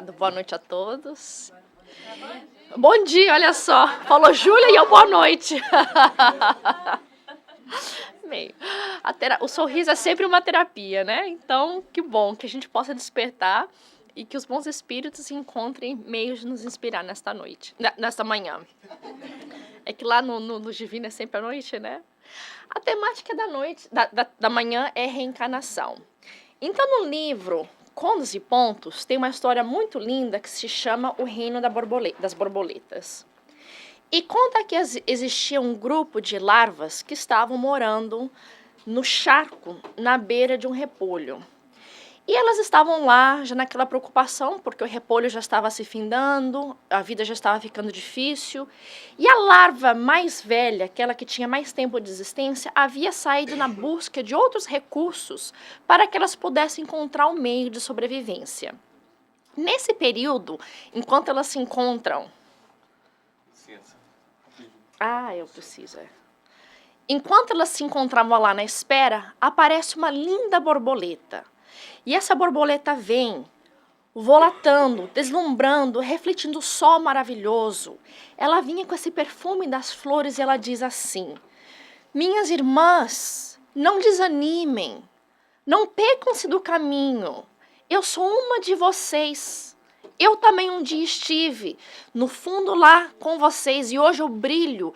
obrigado. Boa noite a todos. Bom dia, olha só. Falou Júlia e eu boa noite. Meio. O sorriso é sempre uma terapia, né? Então, que bom que a gente possa despertar e que os bons espíritos encontrem meios de nos inspirar nesta noite, nesta manhã. É que lá no Divino é sempre à noite, né? A temática da noite, da manhã é reencarnação. Então, no livro Contos e Pontos, tem uma história muito linda que se chama O Reino das Borboletas. E conta que existia um grupo de larvas que estavam morando no charco, na beira de um repolho. E elas estavam lá, já naquela preocupação, porque o repolho já estava se findando, a vida já estava ficando difícil. E a larva mais velha, aquela que tinha mais tempo de existência, havia saído na busca de outros recursos para que elas pudessem encontrar um meio de sobrevivência. Nesse período, enquanto elas se encontram... Licença. eu preciso, Enquanto elas se encontravam lá na espera, aparece uma linda borboleta. E essa borboleta vem volatando, deslumbrando, refletindo o sol maravilhoso. Ela vinha com esse perfume das flores e ela diz assim: minhas irmãs, não desanimem, não percam-se do caminho. Eu sou uma de vocês. Eu também um dia estive no fundo lá com vocês e hoje eu brilho,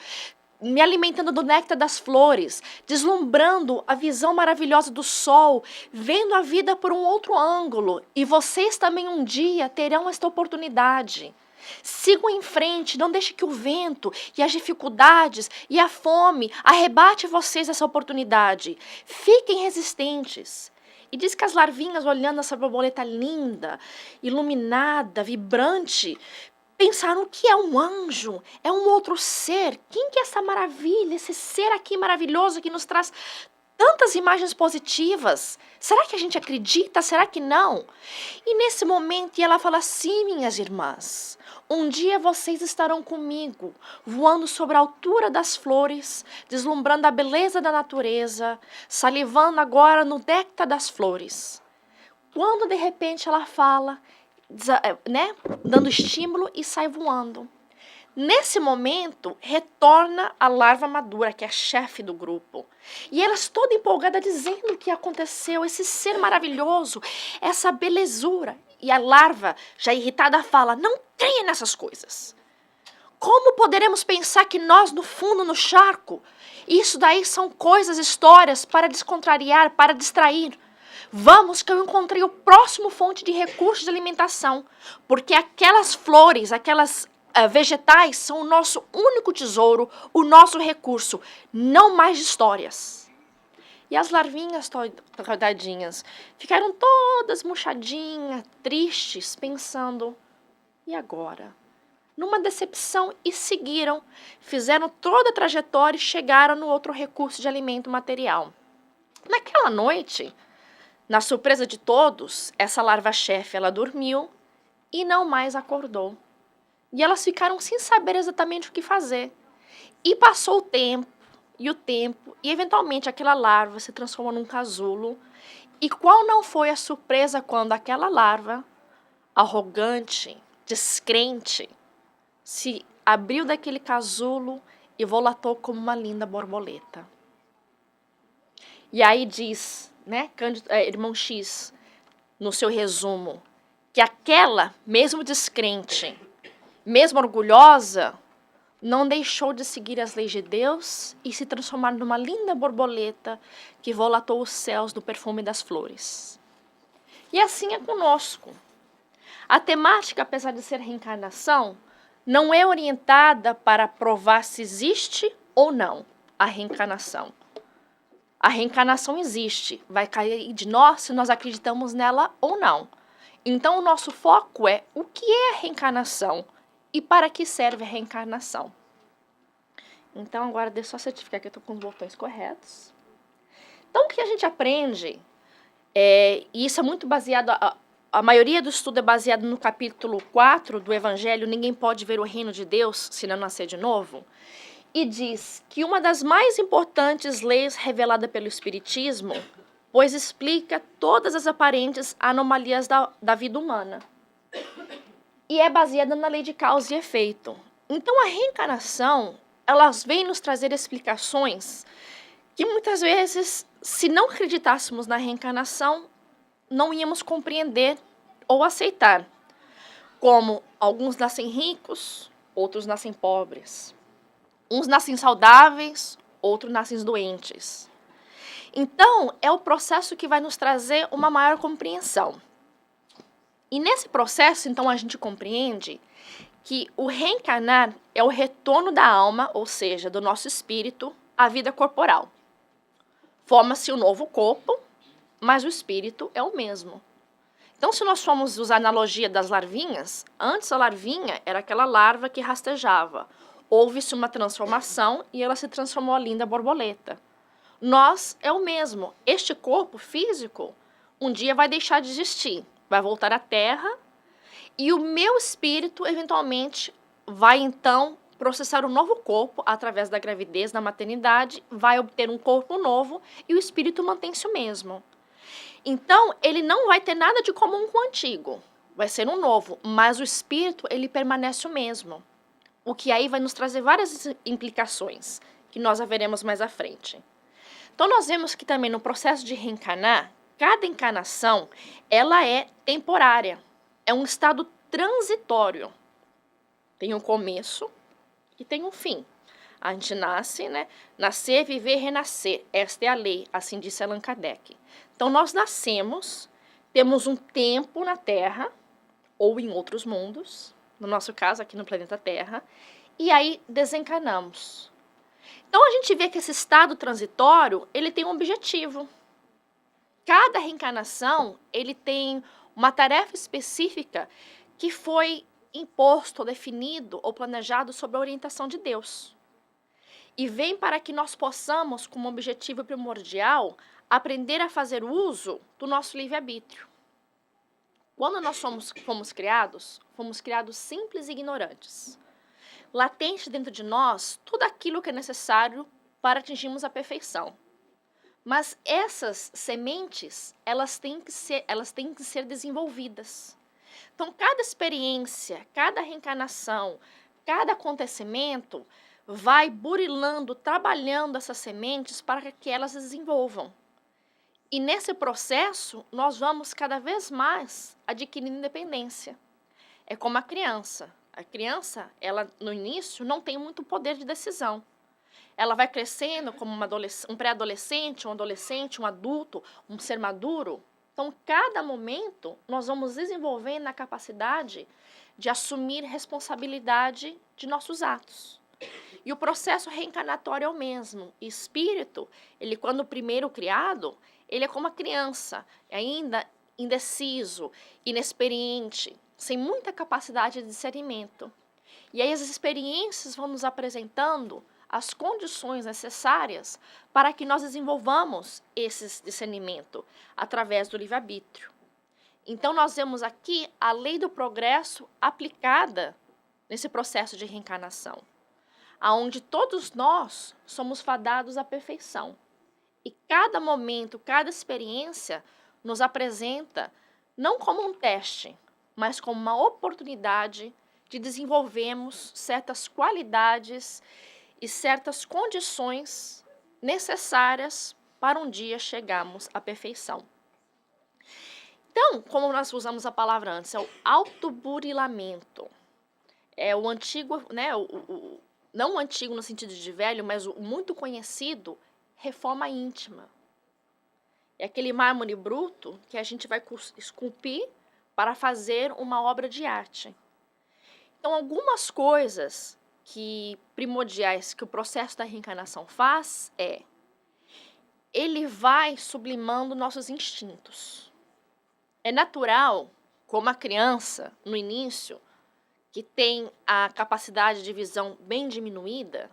me alimentando do néctar das flores, deslumbrando a visão maravilhosa do sol, vendo a vida por um outro ângulo. E vocês também um dia terão esta oportunidade. Sigam em frente, não deixe que o vento e as dificuldades e a fome arrebate vocês essa oportunidade. Fiquem resistentes. E diz que as larvinhas, olhando essa borboleta linda, iluminada, vibrante, pensaram: o que é um anjo? É um outro ser? Quem que é essa maravilha, esse ser aqui maravilhoso que nos traz tantas imagens positivas? Será que a gente acredita? Será que não? E nesse momento ela fala assim: minhas irmãs, um dia vocês estarão comigo, voando sobre a altura das flores, deslumbrando a beleza da natureza, salivando agora no néctar das flores. Quando de repente ela fala, dando estímulo e sai voando. Nesse momento, retorna a larva madura, que é a chefe do grupo. E elas toda empolgada dizendo o que aconteceu, esse ser maravilhoso, essa belezura. E a larva, já irritada, fala: não creia nessas coisas. Como poderemos pensar que nós, no fundo, no charco, isso daí são coisas, histórias para descontrariar, para distrair. Vamos que eu encontrei o próximo fonte de recursos de alimentação, porque aquelas flores, aquelas vegetais são o nosso único tesouro, o nosso recurso, não mais de histórias. E as larvinhas, tadinhas, ficaram todas murchadinhas, tristes, pensando: e agora? Numa decepção, e seguiram, fizeram toda a trajetória e chegaram no outro recurso de alimento material. Naquela noite, na surpresa de todos, essa larva-chefe, ela dormiu e não mais acordou. E elas ficaram sem saber exatamente o que fazer. E passou o tempo, e eventualmente aquela larva se transformou num casulo. E qual não foi a surpresa quando aquela larva, arrogante, descrente, se abriu daquele casulo e volatou como uma linda borboleta. E aí diz, irmão X, no seu resumo, que aquela, mesmo descrente, mesmo orgulhosa, não deixou de seguir as leis de Deus e se transformar numa linda borboleta que volatou os céus do perfume das flores. E assim é conosco. A temática, apesar de ser reencarnação, não é orientada para provar se existe ou não a reencarnação. A reencarnação existe, vai cair de nós se nós acreditamos nela ou não. Então o nosso foco é o que é a reencarnação e para que serve a reencarnação. Então agora deixa eu só certificar que eu estou com os botões corretos. Então o que a gente aprende, e isso é muito baseado, a maioria do estudo é baseado no capítulo 4 do Evangelho, ninguém pode ver o reino de Deus se não nascer de novo. E diz que uma das mais importantes leis revelada pelo Espiritismo, pois explica todas as aparentes anomalias da vida humana. e é baseada na lei de causa e efeito. Então, a reencarnação, elas vêm nos trazer explicações que muitas vezes, se não acreditássemos na reencarnação, não íamos compreender ou aceitar. Como alguns nascem ricos, outros nascem pobres. Uns nascem saudáveis, outros nascem doentes. Então, é o processo que vai nos trazer uma maior compreensão. E nesse processo, então, a gente compreende que o reencarnar é o retorno da alma, ou seja, do nosso espírito, à vida corporal. Forma-se um novo corpo, mas o espírito é o mesmo. Então, se nós formos usar a analogia das larvinhas, antes a larvinha era aquela larva que rastejava. Houve-se uma transformação e ela se transformou a linda borboleta. Nós é o mesmo. Este corpo físico um dia vai deixar de existir, vai voltar à Terra e o meu espírito eventualmente vai então processar um novo corpo através da gravidez, da maternidade, vai obter um corpo novo e o espírito mantém-se o mesmo. Então, ele não vai ter nada de comum com o antigo, vai ser um novo, mas o espírito ele permanece o mesmo. O que aí vai nos trazer várias implicações, que nós veremos mais à frente. Então, nós vemos que também no processo de reencarnar, cada encarnação, ela é temporária. É um estado transitório. Tem um começo e tem um fim. A gente nasce, né? Nascer, viver, renascer. Esta é a lei, assim disse Allan Kardec. Então, nós nascemos, temos um tempo na Terra, ou em outros mundos, no nosso caso, aqui no planeta Terra, e aí desencarnamos. Então, a gente vê que esse estado transitório, ele tem um objetivo. Cada reencarnação, ele tem uma tarefa específica que foi imposto, ou definido, ou planejado sob a orientação de Deus. E vem para que nós possamos, como objetivo primordial, aprender a fazer uso do nosso livre-arbítrio. Quando nós fomos criados simples e ignorantes. Latente dentro de nós tudo aquilo que é necessário para atingirmos a perfeição. Mas essas sementes, elas têm que ser desenvolvidas. Então, cada experiência, cada reencarnação, cada acontecimento vai burilando, trabalhando essas sementes para que elas se desenvolvam. E nesse processo, nós vamos cada vez mais adquirindo independência. É como a criança. A criança, ela no início não tem muito poder de decisão. Ela vai crescendo como um pré-adolescente, um adolescente, um adulto, um ser maduro. Então, cada momento, nós vamos desenvolvendo a capacidade de assumir responsabilidade de nossos atos. E o processo reencarnatório é o mesmo. O espírito, ele quando primeiro criado, ele é como a criança, ainda indeciso, inexperiente, sem muita capacidade de discernimento. E aí as experiências vão nos apresentando as condições necessárias para que nós desenvolvamos esse discernimento através do livre-arbítrio. Então, nós vemos aqui a lei do progresso aplicada nesse processo de reencarnação, aonde todos nós somos fadados à perfeição. E cada momento, cada experiência nos apresenta não como um teste, mas como uma oportunidade de desenvolvermos certas qualidades e certas condições necessárias para um dia chegarmos à perfeição. Então, como nós usamos a palavra antes, é o autoburilamento. É o antigo, né, não o antigo no sentido de velho, mas o muito conhecido reforma íntima. É aquele mármore bruto que a gente vai esculpir para fazer uma obra de arte. Então, algumas coisas primordiais que o processo da reencarnação faz ele vai sublimando nossos instintos. É natural, como a criança, no início, que tem a capacidade de visão bem diminuída,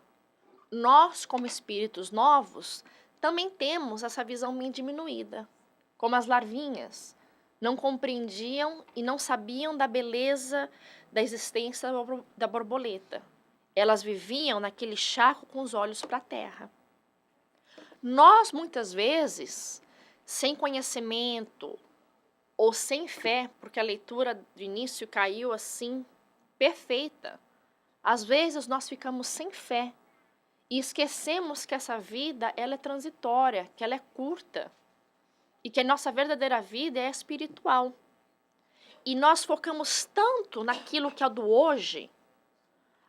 nós, como espíritos novos, também temos essa visão bem diminuída. Como as larvinhas, não compreendiam e não sabiam da beleza da existência da borboleta. Elas viviam naquele charco com os olhos para a terra. Nós, muitas vezes, sem conhecimento, ou sem fé, porque a leitura do início caiu assim, perfeita. Às vezes nós ficamos sem fé e esquecemos que essa vida ela é transitória, que ela é curta e que a nossa verdadeira vida é espiritual. E nós focamos tanto naquilo que é do hoje,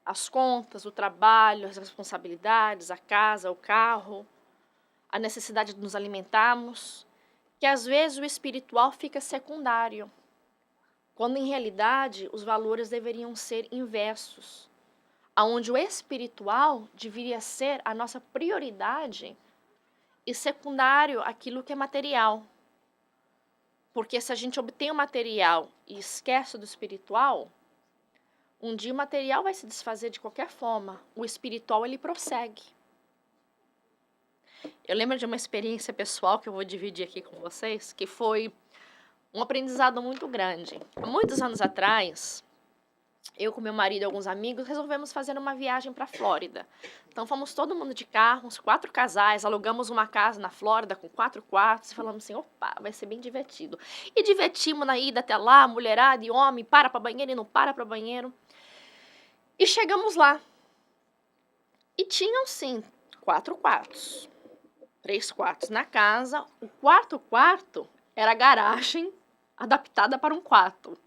as contas, o trabalho, as responsabilidades, a casa, o carro, a necessidade de nos alimentarmos, que às vezes o espiritual fica secundário, quando em realidade os valores deveriam ser inversos, aonde o espiritual deveria ser a nossa prioridade e secundário aquilo que é material. Porque se a gente obtém o material e esquece do espiritual, um dia o material vai se desfazer de qualquer forma, o espiritual ele prossegue. Eu lembro de uma experiência pessoal que eu vou dividir aqui com vocês, que foi um aprendizado muito grande. Há muitos anos atrás, eu com meu marido e alguns amigos resolvemos fazer uma viagem para a Flórida. Então fomos todo mundo de carro, uns 4 casais, alugamos uma casa na Flórida com 4 quartos e falamos assim, opa, vai ser bem divertido. E divertimos na ida até lá, mulherada e homem, para banheiro e não para banheiro. E chegamos lá. E tinham sim 4 quartos. 3 quartos na casa, o quarto era a garagem adaptada para um quarto.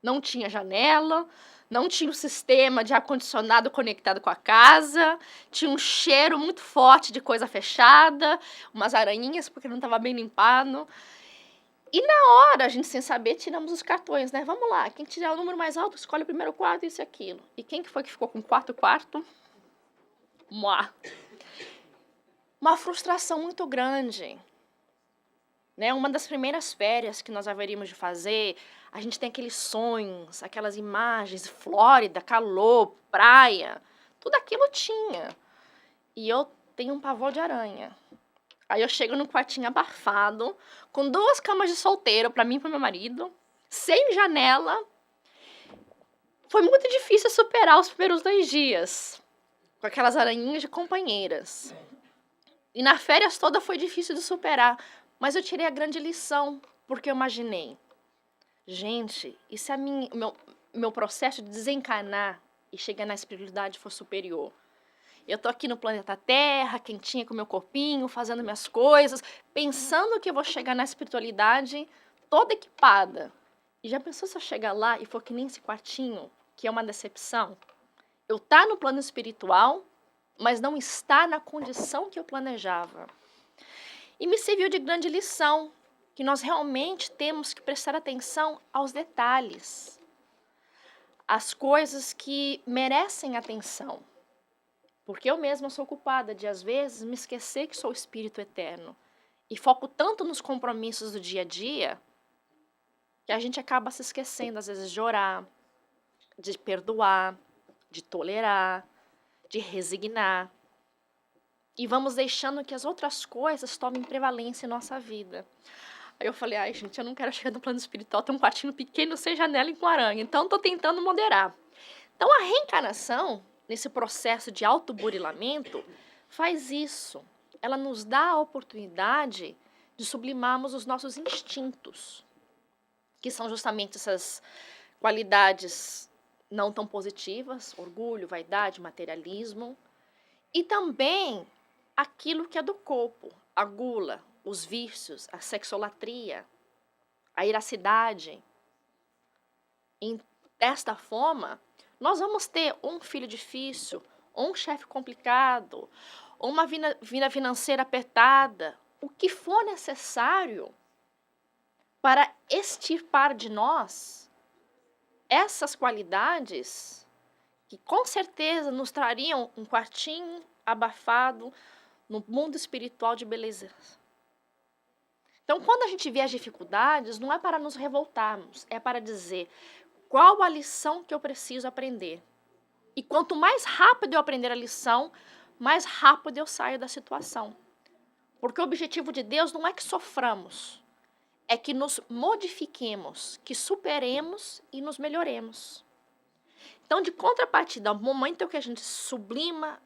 Não tinha janela, não tinha um sistema de ar-condicionado conectado com a casa, tinha um cheiro muito forte de coisa fechada, umas aranhinhas porque não estava bem limpado. E na hora, a gente sem saber, tiramos os cartões, né? Vamos lá, quem tirar o número mais alto, escolhe o primeiro quarto, isso e aquilo. E quem que foi que ficou com o quarto? Uma frustração muito grande, né? Uma das primeiras férias que nós haveríamos de fazer, a gente tem aqueles sonhos, aquelas imagens, Flórida, calor, praia, tudo aquilo tinha. E eu tenho um pavor de aranha. Aí eu chego num quartinho abafado, com 2 camas de solteiro para mim e para meu marido, sem janela. Foi muito difícil superar os primeiros 2 dias, com aquelas aranhinhas de companheiras. E na férias toda foi difícil de superar, mas eu tirei a grande lição, porque eu imaginei, gente, e se meu processo de desencarnar e chegar na espiritualidade for superior? Eu tô aqui no planeta Terra, quentinha com meu corpinho, fazendo minhas coisas, pensando que eu vou chegar na espiritualidade toda equipada. E já pensou se eu chegar lá e for que nem esse quartinho, que é uma decepção? Eu tá no plano espiritual, mas não está na condição que eu planejava. E me serviu de grande lição, que nós realmente temos que prestar atenção aos detalhes, às coisas que merecem atenção. Porque eu mesma sou culpada de, às vezes, me esquecer que sou espírito eterno. E foco tanto nos compromissos do dia a dia, que a gente acaba se esquecendo, às vezes, de orar, de perdoar, de tolerar, de resignar. E vamos deixando que as outras coisas tomem prevalência em nossa vida. Aí eu falei, ai gente, eu não quero chegar no plano espiritual, ter um quartinho pequeno, sem janela e com aranha. Então tô tentando moderar. Então a reencarnação, nesse processo de autoburilamento, faz isso. Ela nos dá a oportunidade de sublimarmos os nossos instintos, que são justamente essas qualidades não tão positivas, orgulho, vaidade, materialismo, e também aquilo que é do corpo, a gula, os vícios, a sexolatria, a iracidade. E desta forma, nós vamos ter um filho difícil, ou um chefe complicado, ou uma vida financeira apertada, o que for necessário para extirpar de nós essas qualidades que com certeza nos trariam um quartinho abafado no mundo espiritual de beleza. Então, quando a gente vê as dificuldades, não é para nos revoltarmos, é para dizer qual a lição que eu preciso aprender. E quanto mais rápido eu aprender a lição, mais rápido eu saio da situação. Porque o objetivo de Deus não é que soframos, é que nos modifiquemos, que superemos e nos melhoremos. Então, de contrapartida, ao momento que a gente sublima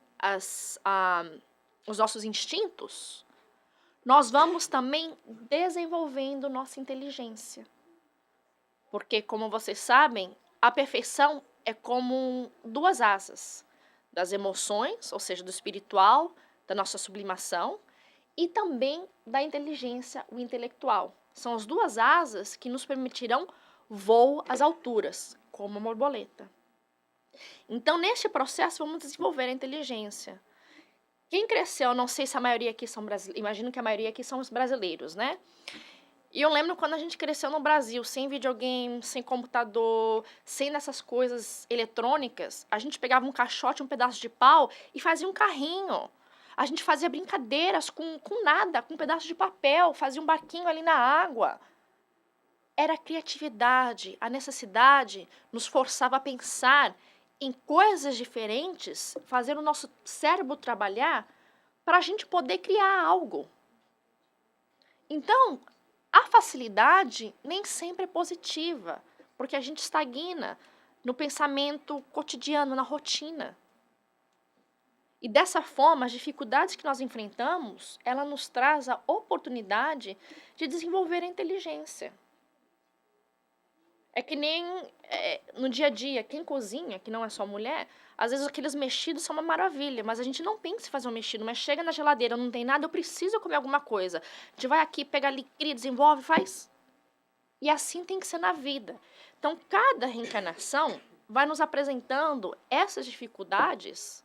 os nossos instintos, nós vamos também desenvolvendo nossa inteligência. Porque, como vocês sabem, a perfeição é como duas asas, das emoções, ou seja, do espiritual, da nossa sublimação, e também da inteligência, o intelectual. São as duas asas que nos permitirão voo às alturas, como a borboleta. Então, neste processo, vamos desenvolver a inteligência. Quem cresceu, não sei se a maioria aqui são brasileiros, imagino que a maioria aqui são os brasileiros, né? E eu lembro quando a gente cresceu no Brasil, sem videogame, sem computador, sem essas coisas eletrônicas, a gente pegava um caixote, um pedaço de pau e fazia um carrinho. A gente fazia brincadeiras com nada, com um pedaço de papel, fazia um barquinho ali na água. Era a criatividade, a necessidade nos forçava a pensar em coisas diferentes, fazer o nosso cérebro trabalhar para a gente poder criar algo. Então, a facilidade nem sempre é positiva, porque a gente estagna no pensamento cotidiano, na rotina. E dessa forma, as dificuldades que nós enfrentamos, ela nos traz a oportunidade de desenvolver a inteligência. É que nem no dia a dia, quem cozinha, que não é só mulher, às vezes aqueles mexidos são uma maravilha, mas a gente não pensa em fazer um mexido, mas chega na geladeira, não tem nada, eu preciso comer alguma coisa. A gente vai aqui, pega ali, cria, desenvolve, faz. E assim tem que ser na vida. Então, cada reencarnação vai nos apresentando essas dificuldades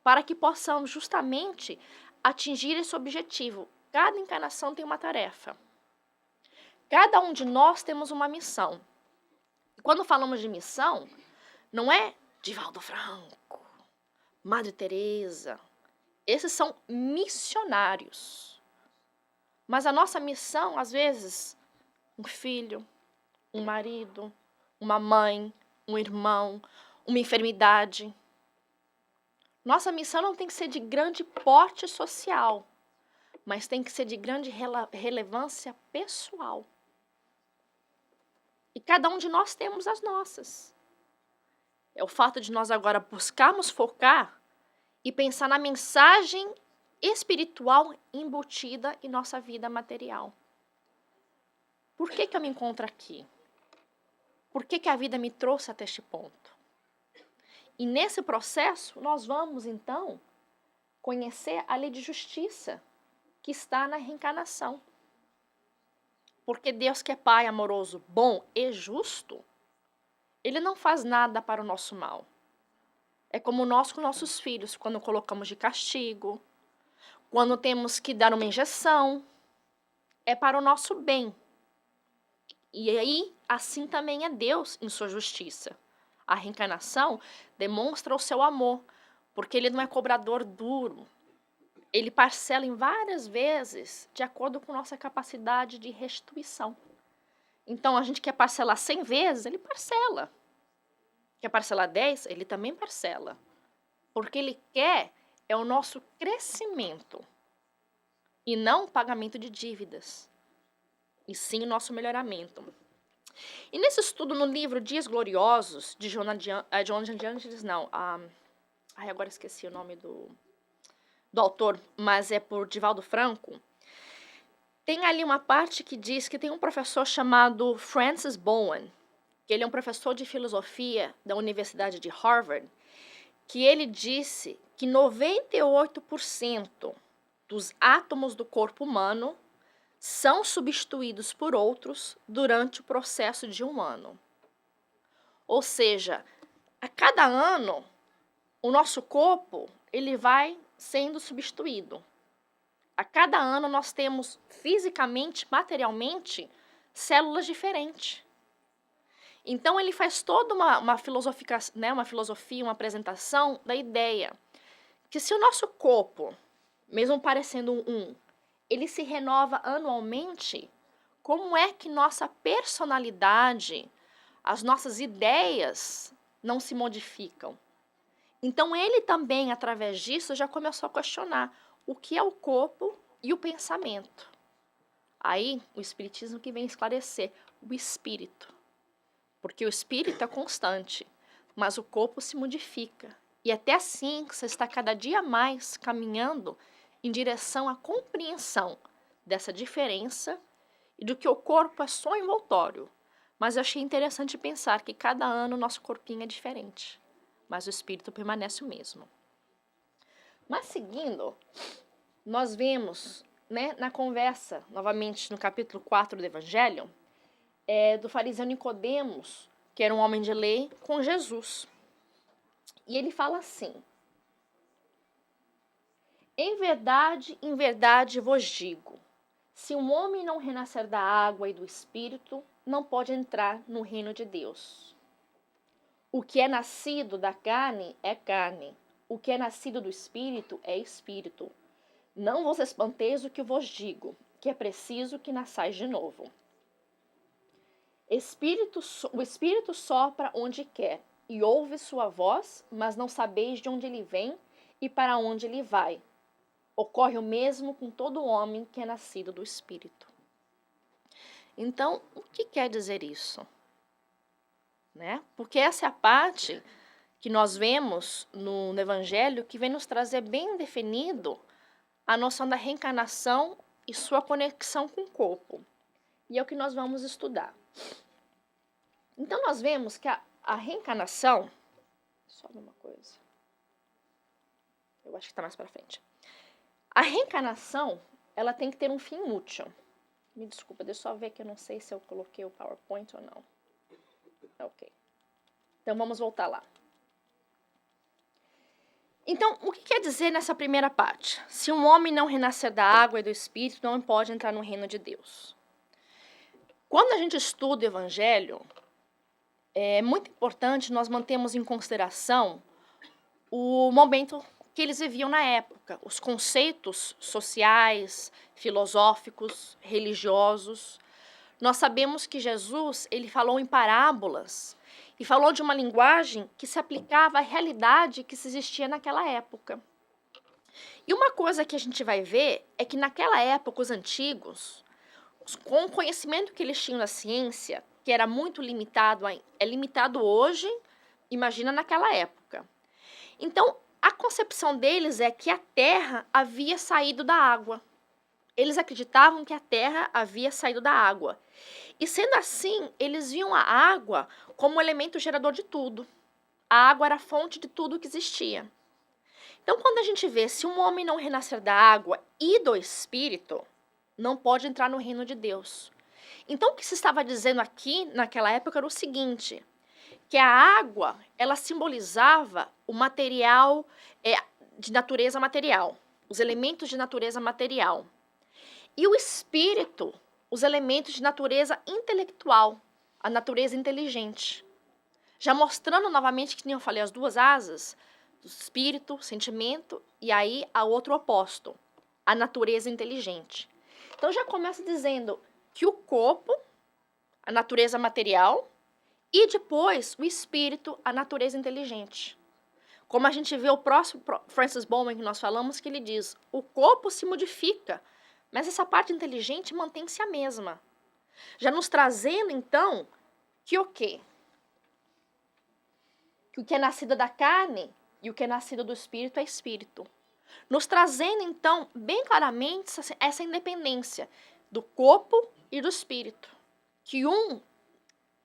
para que possamos justamente atingir esse objetivo. Cada encarnação tem uma tarefa. Cada um de nós temos uma missão. Quando falamos de missão, não é Divaldo Franco, Madre Teresa. Esses são missionários. Mas a nossa missão, às vezes, um filho, um marido, uma mãe, um irmão, uma enfermidade. Nossa missão não tem que ser de grande porte social, mas tem que ser de grande relevância pessoal. E cada um de nós temos as nossas. É o fato de nós agora buscarmos focar e pensar na mensagem espiritual embutida em nossa vida material. Por que eu me encontro aqui? Por que a vida me trouxe até este ponto? E nesse processo, nós vamos, então, conhecer a lei de justiça que está na reencarnação. Porque Deus, que é Pai amoroso, bom e justo, Ele não faz nada para o nosso mal. É como nós com nossos filhos, quando colocamos de castigo, quando temos que dar uma injeção, é para o nosso bem. E aí, assim também é Deus em sua justiça. A reencarnação demonstra o seu amor, porque Ele não é cobrador duro. Ele parcela em várias vezes, de acordo com nossa capacidade de restituição. Então, a gente quer parcelar 100 vezes, Ele parcela. Quer parcelar 10, Ele também parcela. Porque Ele quer é o nosso crescimento. E não o pagamento de dívidas. E sim o nosso melhoramento. E nesse estudo no livro Dias Gloriosos, de John de Angelis, não. Agora esqueci o nome do autor, mas é por Divaldo Franco. Tem ali uma parte que diz que tem um professor chamado Francis Bowen, que ele é um professor de filosofia da Universidade de Harvard, que ele disse que 98% dos átomos do corpo humano são substituídos por outros durante o processo de um ano. Ou seja, a cada ano, o nosso corpo ele vai sendo substituído. A cada ano nós temos fisicamente, materialmente, células diferentes. Então ele faz toda uma filosofia, uma apresentação da ideia que se o nosso corpo, mesmo parecendo ele se renova anualmente, como é que nossa personalidade, as nossas ideias não se modificam? Então ele também, através disso, já começou a questionar o que é o corpo e o pensamento. Aí, o Espiritismo que vem esclarecer o espírito. Porque o espírito é constante, mas o corpo se modifica. E até assim, você está cada dia mais caminhando em direção à compreensão dessa diferença e do que o corpo é só envoltório. Mas eu achei interessante pensar que cada ano o nosso corpinho é diferente, mas o espírito permanece o mesmo. Mas seguindo, nós vemos, né, na conversa, novamente no capítulo 4 do Evangelho, do fariseu Nicodemos, que era um homem de lei, com Jesus. E ele fala assim: em verdade vos digo, se um homem não renascer da água e do Espírito, não pode entrar no reino de Deus. O que é nascido da carne é carne, o que é nascido do Espírito é Espírito. Não vos espanteis o que vos digo, que é preciso que nasçais de novo. O Espírito sopra onde quer, e ouve sua voz, mas não sabeis de onde ele vem e para onde ele vai. Ocorre o mesmo com todo homem que é nascido do Espírito. Então, o que quer dizer isso? Né? Porque essa é a parte que nós vemos no Evangelho que vem nos trazer bem definido a noção da reencarnação e sua conexão com o corpo. E é o que nós vamos estudar. Então, nós vemos que a reencarnação... Só uma coisa. Eu acho que está mais para frente. A reencarnação, ela tem que ter um fim útil. Me desculpa, deixa eu só ver que eu não sei se eu coloquei o PowerPoint ou não. Ok. Então, vamos voltar lá. Então, o que quer dizer nessa primeira parte? Se um homem não renascer da água e do Espírito, não pode entrar no reino de Deus. Quando a gente estuda o Evangelho, é muito importante nós mantermos em consideração o momento que eles viviam na época, os conceitos sociais, filosóficos, religiosos. Nós sabemos que Jesus, ele falou em parábolas e falou de uma linguagem que se aplicava à realidade que se existia naquela época. E uma coisa que a gente vai ver é que naquela época os antigos, com o conhecimento que eles tinham da ciência, que era muito limitado, é limitado hoje, imagina naquela época. Então, a concepção deles é que a Terra havia saído da água. Eles acreditavam que a Terra havia saído da água. E sendo assim, eles viam a água como elemento gerador de tudo. A água era a fonte de tudo que existia. Então, quando a gente vê, se um homem não renascer da água e do Espírito, não pode entrar no reino de Deus. Então, o que se estava dizendo aqui, naquela época, era o seguinte, que a água, ela simbolizava o material de natureza material, os elementos de natureza material. E o Espírito, os elementos de natureza intelectual, a natureza inteligente. Já mostrando novamente que, nem eu falei, as duas asas, do espírito, sentimento, e aí a outro oposto, a natureza inteligente. Então já começa dizendo que o corpo, a natureza material, e depois o espírito, a natureza inteligente. Como a gente vê o próximo Francis Bowman que nós falamos, que ele diz, o corpo se modifica, mas essa parte inteligente mantém-se a mesma. Já nos trazendo, então, que o quê? Que o que é nascido da carne e o que é nascido do espírito é espírito. Nos trazendo, então, bem claramente essa independência do corpo e do espírito. Que um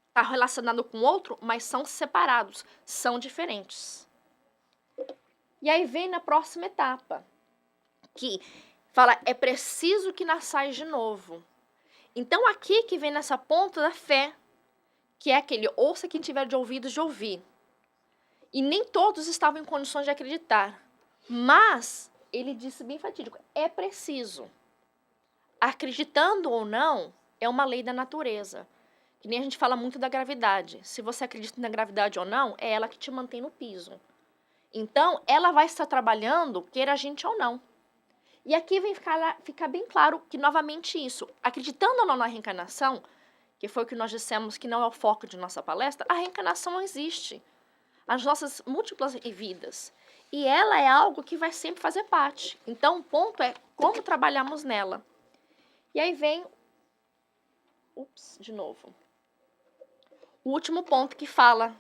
está relacionado com o outro, mas são separados, são diferentes. E aí vem na próxima etapa, que fala, é preciso que nasçais de novo. Então, aqui que vem nessa ponta da fé, que é aquele, ouça quem tiver de ouvidos de ouvir. E nem todos estavam em condições de acreditar. Mas, ele disse bem fatídico, é preciso. Acreditando ou não, é uma lei da natureza. Que nem a gente fala muito da gravidade. Se você acredita na gravidade ou não, é ela que te mantém no piso. Então, ela vai estar trabalhando, queira a gente ou não. E aqui vem ficar bem claro que, novamente, isso, acreditando ou não na reencarnação, que foi o que nós dissemos que não é o foco de nossa palestra, a reencarnação não existe. As nossas múltiplas vidas. E ela é algo que vai sempre fazer parte. Então, o ponto é como trabalhamos nela. E aí vem... de novo. O último ponto que fala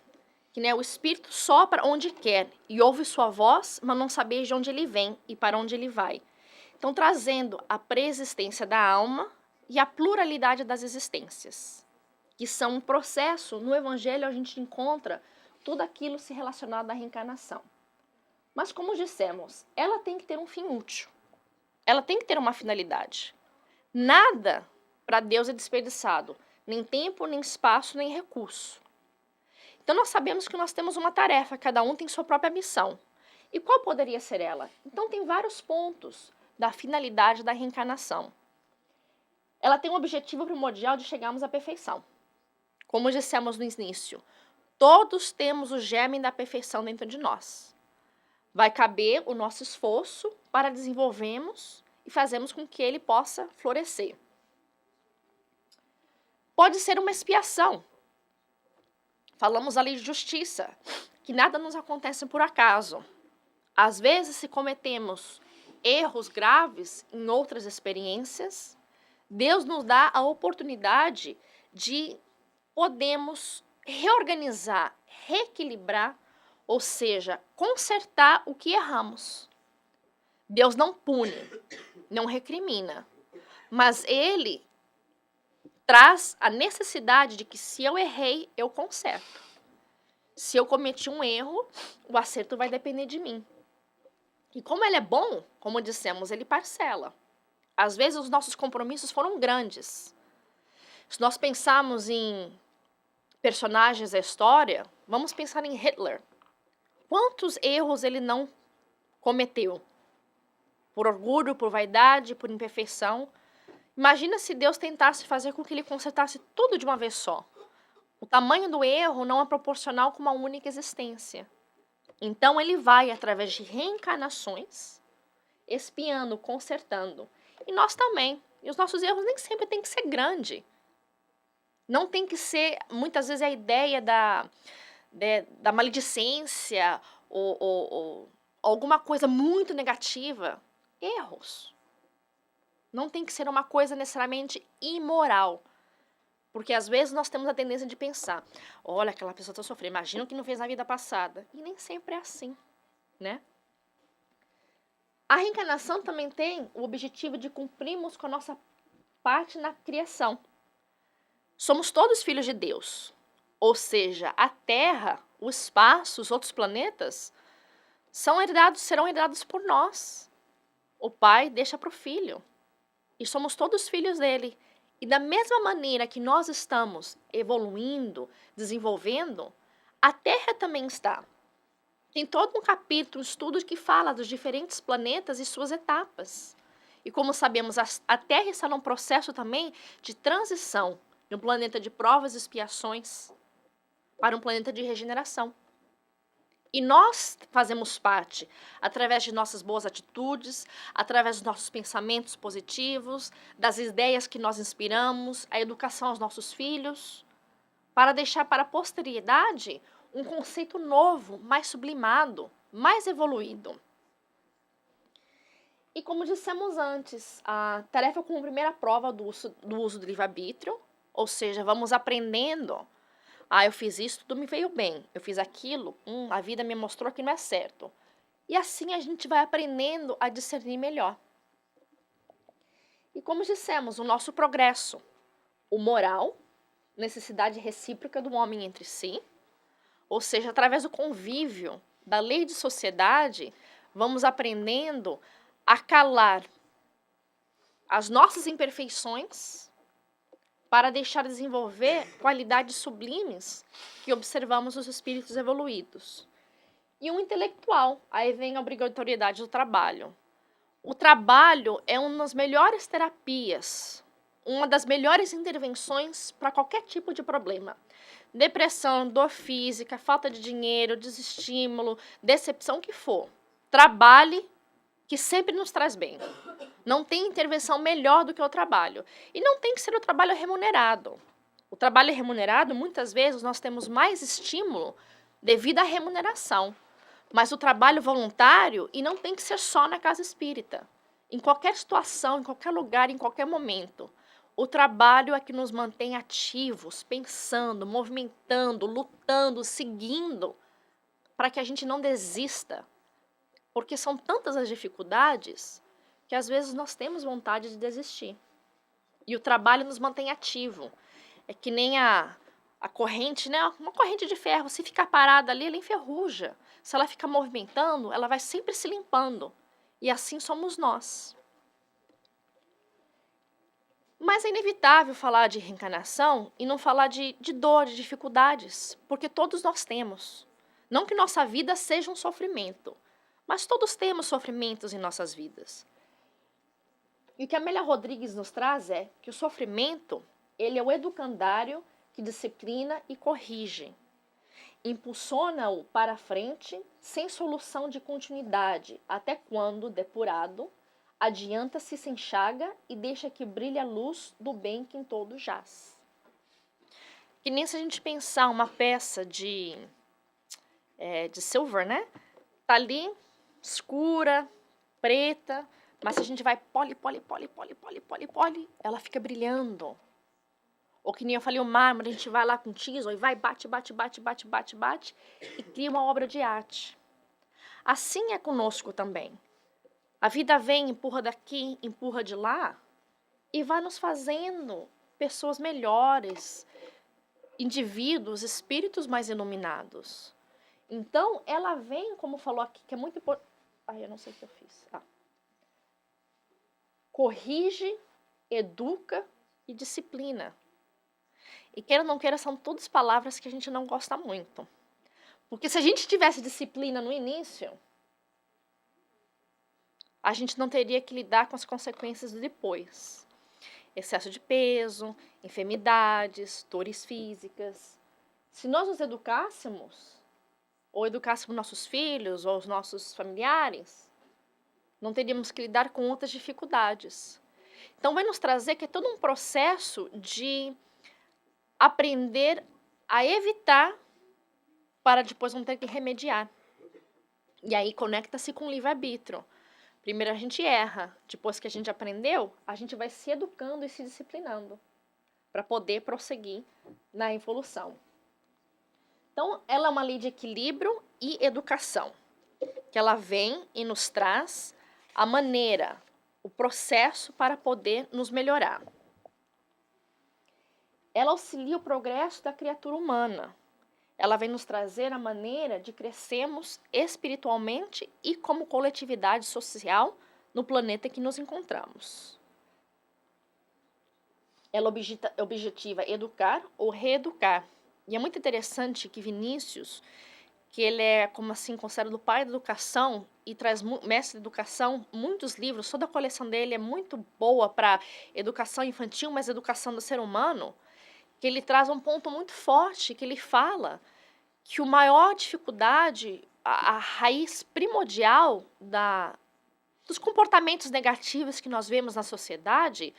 que, né, o Espírito sopra onde quer e ouve sua voz, mas não sabeis de onde ele vem e para onde ele vai. Então, trazendo a preexistência da alma e a pluralidade das existências, que são um processo. No Evangelho, a gente encontra tudo aquilo se relacionado à reencarnação. Mas, como dissemos, ela tem que ter um fim útil. Ela tem que ter uma finalidade. Nada para Deus é desperdiçado, nem tempo, nem espaço, nem recurso. Então, nós sabemos que nós temos uma tarefa, cada um tem sua própria missão. E qual poderia ser ela? Então, tem vários pontos da finalidade da reencarnação. Ela tem um objetivo primordial de chegarmos à perfeição. Como dissemos no início, todos temos o germe da perfeição dentro de nós. Vai caber o nosso esforço para desenvolvermos e fazermos com que ele possa florescer. Pode ser uma expiação. Falamos ali de justiça, que nada nos acontece por acaso. Às vezes, se cometemos erros graves em outras experiências, Deus nos dá a oportunidade de podermos reorganizar, reequilibrar, ou seja, consertar o que erramos. Deus não pune, não recrimina, mas Ele traz a necessidade de que se eu errei, eu conserto. Se eu cometi um erro, o acerto vai depender de mim. E como Ele é bom, como dissemos, Ele parcela. Às vezes os nossos compromissos foram grandes. Se nós pensarmos em personagens da história, vamos pensar em Hitler. Quantos erros ele não cometeu? Por orgulho, por vaidade, por imperfeição. Imagina se Deus tentasse fazer com que ele consertasse tudo de uma vez só. O tamanho do erro não é proporcional com uma única existência. Então ele vai, através de reencarnações, expiando, consertando. E nós também. E os nossos erros nem sempre têm que ser grandes. Não tem que ser, muitas vezes, a ideia da maledicência ou alguma coisa muito negativa. Erros. Não tem que ser uma coisa necessariamente imoral. Porque às vezes nós temos a tendência de pensar, olha, aquela pessoa está sofrendo, imagina o que não fez na vida passada. E nem sempre é assim, né? A reencarnação também tem o objetivo de cumprirmos com a nossa parte na criação. Somos todos filhos de Deus. Ou seja, a Terra, o espaço, os outros planetas serão herdados por nós. O Pai deixa para o Filho. E somos todos filhos dele. E da mesma maneira que nós estamos evoluindo, desenvolvendo, a Terra também está. Tem todo um capítulo, um estudo que fala dos diferentes planetas e suas etapas. E como sabemos, a Terra está num processo também de transição de um planeta de provas e expiações para um planeta de regeneração. E nós fazemos parte, através de nossas boas atitudes, através dos nossos pensamentos positivos, das ideias que nós inspiramos, a educação aos nossos filhos, para deixar para a posteridade um conceito novo, mais sublimado, mais evoluído. E como dissemos antes, a tarefa como primeira prova do uso do livre-arbítrio, ou seja, vamos aprendendo. Eu fiz isso, tudo me veio bem. Eu fiz aquilo, a vida me mostrou que não é certo. E assim a gente vai aprendendo a discernir melhor. E como dissemos, o nosso progresso, o moral, necessidade recíproca do homem entre si, ou seja, através do convívio, da lei de sociedade, vamos aprendendo a calar as nossas imperfeições para deixar desenvolver qualidades sublimes que observamos nos espíritos evoluídos. E o intelectual, aí vem a obrigatoriedade do trabalho. O trabalho é uma das melhores terapias, uma das melhores intervenções para qualquer tipo de problema. Depressão, dor física, falta de dinheiro, desestímulo, decepção, o que for. Trabalhe, que sempre nos traz bem. Não tem intervenção melhor do que o trabalho. E não tem que ser o trabalho remunerado. O trabalho remunerado, muitas vezes, nós temos mais estímulo devido à remuneração. Mas o trabalho voluntário, e não tem que ser só na casa espírita. Em qualquer situação, em qualquer lugar, em qualquer momento. O trabalho é que nos mantém ativos, pensando, movimentando, lutando, seguindo, para que a gente não desista. Porque são tantas as dificuldades que às vezes nós temos vontade de desistir. E o trabalho nos mantém ativo. É que nem a corrente, né? Uma corrente de ferro, se ficar parada ali, ela enferruja. Se ela ficar movimentando, ela vai sempre se limpando. E assim somos nós. Mas é inevitável falar de reencarnação e não falar de dor, de dificuldades, porque todos nós temos. Não que nossa vida seja um sofrimento, mas todos temos sofrimentos em nossas vidas. E o que a Amélia Rodrigues nos traz é que o sofrimento, ele é o educandário que disciplina e corrige. Impulsiona-o para frente, sem solução de continuidade, até quando, depurado, adianta-se, se enxaga e deixa que brilhe a luz do bem que em todo jaz. Que nem se a gente pensar uma peça de silver, né? Tá ali, escura, preta, mas se a gente vai pole, ela fica brilhando. Ou que nem eu falei, o mármore, a gente vai lá com tesouro e vai, bate, e cria uma obra de arte. Assim é conosco também. A vida vem, empurra daqui, empurra de lá, e vai nos fazendo pessoas melhores, indivíduos, espíritos mais iluminados. Então, ela vem, como falou aqui, que é muito importante. Eu não sei o que eu fiz. Corrige, educa e disciplina. E queira ou não queira, são todas palavras que a gente não gosta muito. Porque se a gente tivesse disciplina no início, a gente não teria que lidar com as consequências depois. Excesso de peso, enfermidades, dores físicas. Se nós nos educássemos, ou educássemos nossos filhos, ou os nossos familiares, não teríamos que lidar com outras dificuldades. Então, vai nos trazer que é todo um processo de aprender a evitar para depois não ter que remediar. E aí conecta-se com o livre-arbítrio. Primeiro a gente erra, depois que a gente aprendeu, a gente vai se educando e se disciplinando para poder prosseguir na evolução. Então, ela é uma lei de equilíbrio e educação, que ela vem e nos traz a maneira, o processo para poder nos melhorar. Ela auxilia o progresso da criatura humana. Ela vem nos trazer a maneira de crescermos espiritualmente e como coletividade social no planeta que nos encontramos. Ela objetiva educar ou reeducar. E é muito interessante que Vinícius, que ele é, como assim, considerado o pai da educação e traz mestre de educação, muitos livros, toda a coleção dele é muito boa para educação infantil, mas educação do ser humano, que ele traz um ponto muito forte, que ele fala que a maior dificuldade, a raiz primordial dos comportamentos negativos que nós vemos na sociedade,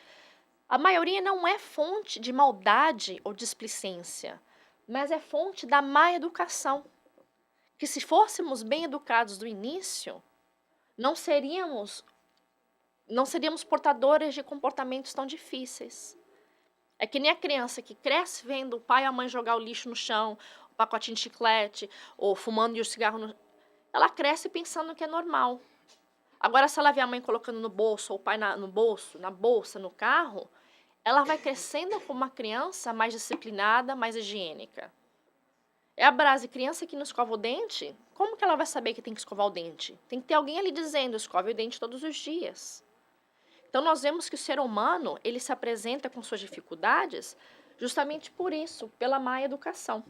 a maioria não é fonte de maldade ou displicência, mas é fonte da má educação. Que se fôssemos bem educados do início, não seríamos portadores de comportamentos tão difíceis. É que nem a criança que cresce vendo o pai e a mãe jogar o lixo no chão, o pacotinho de chiclete, ou fumando o cigarro. Ela cresce pensando que é normal. Agora, se ela vê a mãe colocando no bolso, ou o pai no bolso, na bolsa, no carro, ela vai crescendo como uma criança mais disciplinada, mais higiênica. É a base, criança que não escova o dente, como que ela vai saber que tem que escovar o dente? Tem que ter alguém ali dizendo, escove o dente todos os dias. Então, nós vemos que o ser humano, ele se apresenta com suas dificuldades justamente por isso, pela má educação.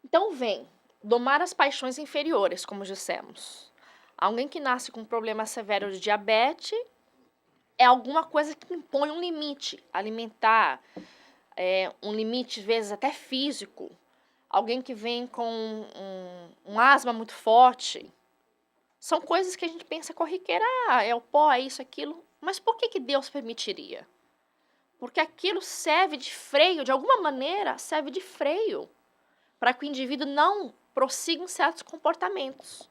Então, vem domar as paixões inferiores, como dissemos. Alguém que nasce com um problema severo de diabetes é alguma coisa que impõe um limite alimentar, um limite, às vezes, até físico. Alguém que vem com um asma muito forte. São coisas que a gente pensa corriqueira, é o pó, é isso, aquilo. Mas por que Deus permitiria? Porque aquilo serve de freio, de alguma maneira, serve de freio para que o indivíduo não prossiga em certos comportamentos.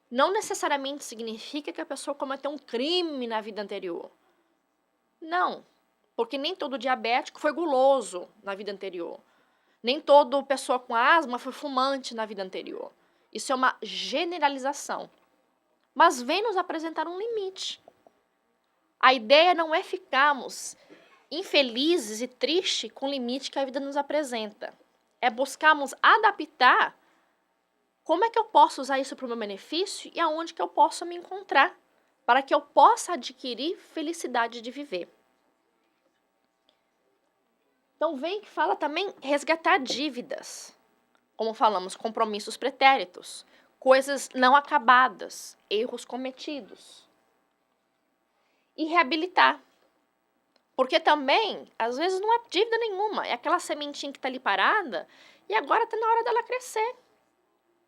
Não necessariamente significa que a pessoa cometeu um crime na vida anterior. Não, porque nem todo diabético foi guloso na vida anterior. Nem toda pessoa com asma foi fumante na vida anterior. Isso é uma generalização. mas vem nos apresentar um limite. A ideia não é ficarmos infelizes e tristes com o limite que a vida nos apresenta. É buscarmos adaptar como é que eu posso usar isso para o meu benefício e aonde que eu posso me encontrar, para que eu possa adquirir felicidade de viver. Então vem que fala também resgatar dívidas, como falamos, compromissos pretéritos, coisas não acabadas, erros cometidos. E reabilitar. Porque também, às vezes, não é dívida nenhuma, é aquela sementinha que está ali parada e agora está na hora dela crescer.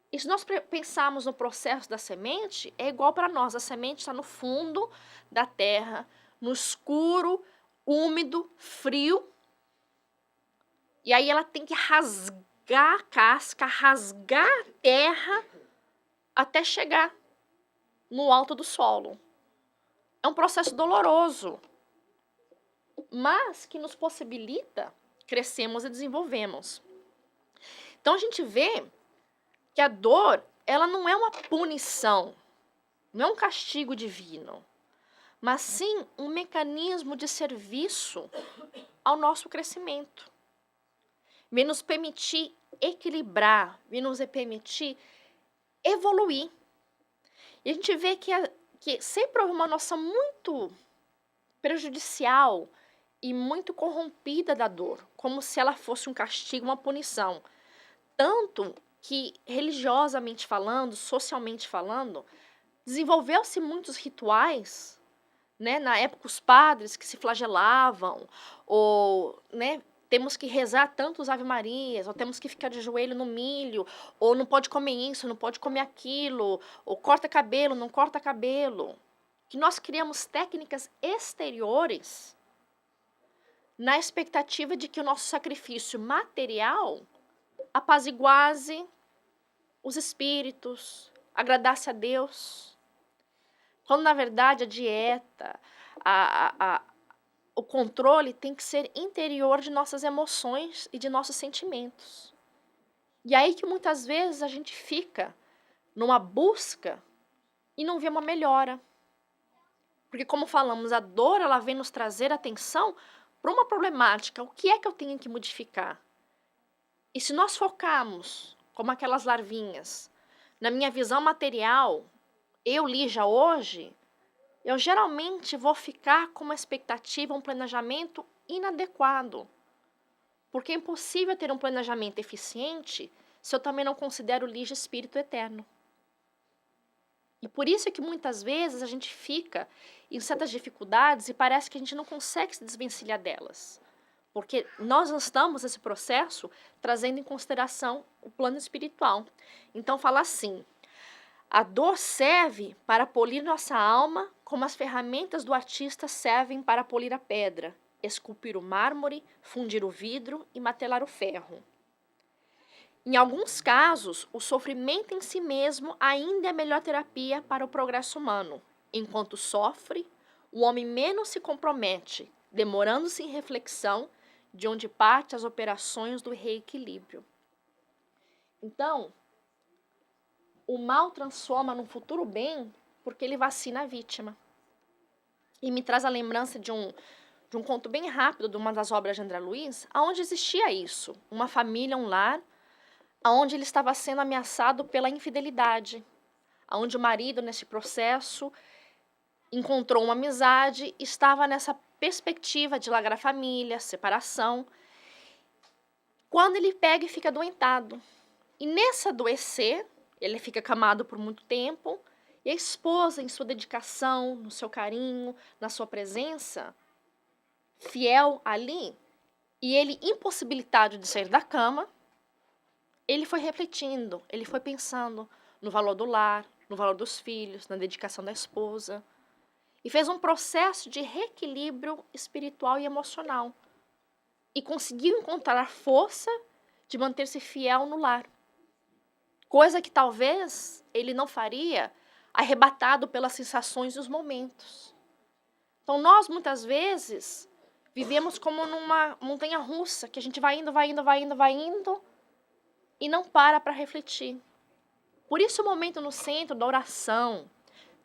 E se nós pensarmos no processo da semente, é igual para nós. A semente está no fundo da terra, no escuro, úmido, frio. E aí ela tem que rasgar a casca, rasgar a terra até chegar no alto do solo. É um processo doloroso, mas que nos possibilita crescermos e desenvolvermos. Então a gente vê que a dor, ela não é uma punição, não é um castigo divino, mas sim um mecanismo de serviço ao nosso crescimento. Vem nos permitir equilibrar, vem nos permitir evoluir. E a gente vê que sempre houve uma noção muito prejudicial e muito corrompida da dor, como se ela fosse um castigo, uma punição. Tanto que, religiosamente falando, socialmente falando, desenvolveu-se muitos rituais, né? Na época, os padres que se flagelavam, ou, né, temos que rezar tantos ave-marias, ou temos que ficar de joelho no milho, ou não pode comer isso, não pode comer aquilo, ou corta cabelo, não corta cabelo. Que nós criamos técnicas exteriores na expectativa de que o nosso sacrifício material apaziguasse os espíritos, agradasse a Deus. Quando, na verdade, a dieta, o controle tem que ser interior de nossas emoções e de nossos sentimentos. E aí que muitas vezes a gente fica numa busca e não vê uma melhora. Porque, como falamos, a dor ela vem nos trazer atenção para uma problemática. O que é que eu tenho que modificar? E se nós focarmos, como aquelas larvinhas, na minha visão material, eu, Lígia, hoje, eu geralmente vou ficar com uma expectativa, um planejamento inadequado. Porque é impossível ter um planejamento eficiente se eu também não considero Lígia espírito eterno. E por isso é que muitas vezes a gente fica em certas dificuldades e parece que a gente não consegue se desvencilhar delas. Porque nós não estamos nesse processo trazendo em consideração o plano espiritual. Então fala assim, a dor serve para polir nossa alma como as ferramentas do artista servem para polir a pedra, esculpir o mármore, fundir o vidro e martelar o ferro. Em alguns casos, o sofrimento em si mesmo ainda é a melhor terapia para o progresso humano. Enquanto sofre, o homem menos se compromete, demorando-se em reflexão, de onde parte as operações do reequilíbrio. Então, o mal transforma num futuro bem porque ele vacina a vítima. E me traz a lembrança de um conto bem rápido de uma das obras de André Luiz, onde existia isso, uma família, um lar, onde ele estava sendo ameaçado pela infidelidade, onde o marido, nesse processo, encontrou uma amizade, estava nessa perspectiva de largar a família, separação, quando ele pega e fica adoentado. E nesse adoecer, ele fica acamado por muito tempo, e a esposa, em sua dedicação, no seu carinho, na sua presença, fiel ali, e ele impossibilitado de sair da cama, ele foi refletindo, ele foi pensando no valor do lar, no valor dos filhos, na dedicação da esposa. E fez um processo de reequilíbrio espiritual e emocional. E conseguiu encontrar a força de manter-se fiel no lar. Coisa que talvez ele não faria arrebatado pelas sensações e os momentos. Então nós, muitas vezes, vivemos como numa montanha-russa, que a gente vai indo, e não para refletir. Por isso o momento no centro da oração,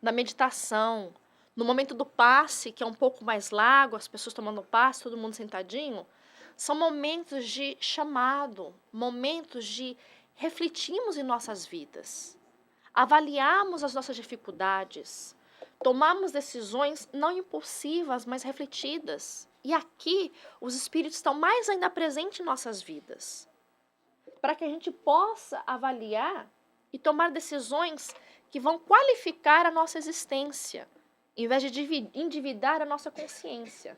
da meditação, no momento do passe, que é um pouco mais largo, as pessoas tomando passe, todo mundo sentadinho, são momentos de chamado, momentos de refletirmos em nossas vidas, avaliarmos as nossas dificuldades, tomarmos decisões não impulsivas, mas refletidas. E aqui, os espíritos estão mais ainda presentes em nossas vidas, para que a gente possa avaliar e tomar decisões que vão qualificar a nossa existência, em vez de endividar a nossa consciência.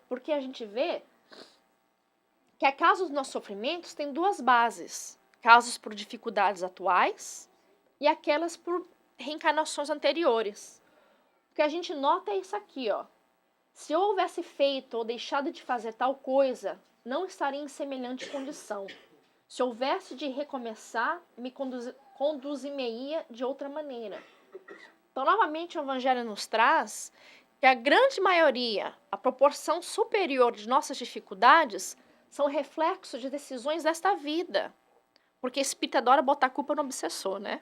Porque a gente vê que a causa dos nossos sofrimentos tem duas bases: causas por dificuldades atuais e aquelas por reencarnações anteriores. O que a gente nota é isso aqui, ó. Se eu houvesse feito ou deixado de fazer tal coisa, não estaria em semelhante condição. Se houvesse de recomeçar, me conduzir-me-ia de outra maneira. Então, novamente, o Evangelho nos traz que a grande maioria, a proporção superior de nossas dificuldades, são reflexos de decisões desta vida. Porque espírita adora botar a culpa no obsessor, né?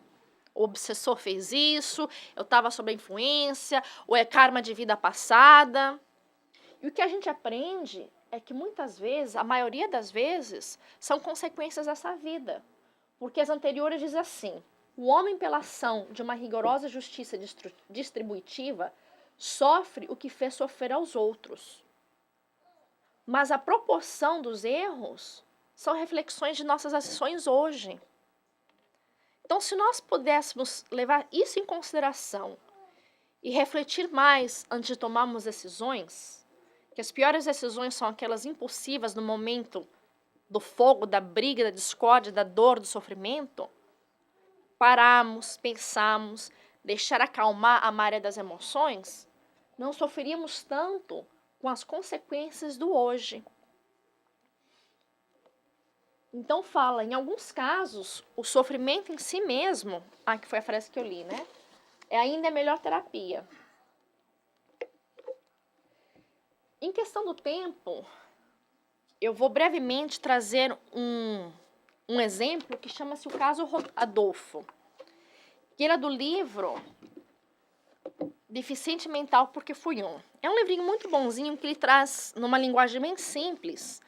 O obsessor fez isso, eu estava sob a influência, ou é karma de vida passada. E o que a gente aprende é que muitas vezes, a maioria das vezes, são consequências dessa vida. Porque as anteriores dizem assim: o homem, pela ação de uma rigorosa justiça distributiva, sofre o que fez sofrer aos outros. Mas a proporção dos erros são reflexões de nossas ações hoje. Então, se nós pudéssemos levar isso em consideração e refletir mais antes de tomarmos decisões, que as piores decisões são aquelas impulsivas no momento do fogo, da briga, da discórdia, da dor, do sofrimento, pararmos, pensarmos, deixar acalmar a maré das emoções, não sofreríamos tanto com as consequências do hoje. Então fala, em alguns casos, o sofrimento em si mesmo, que foi a frase que eu li, né? É ainda a melhor terapia. Em questão do tempo, eu vou brevemente trazer um exemplo que chama-se o caso Adolfo, que era do livro Deficiente Mental Porque Fui Um. É um livrinho muito bonzinho que ele traz, numa linguagem bem simples,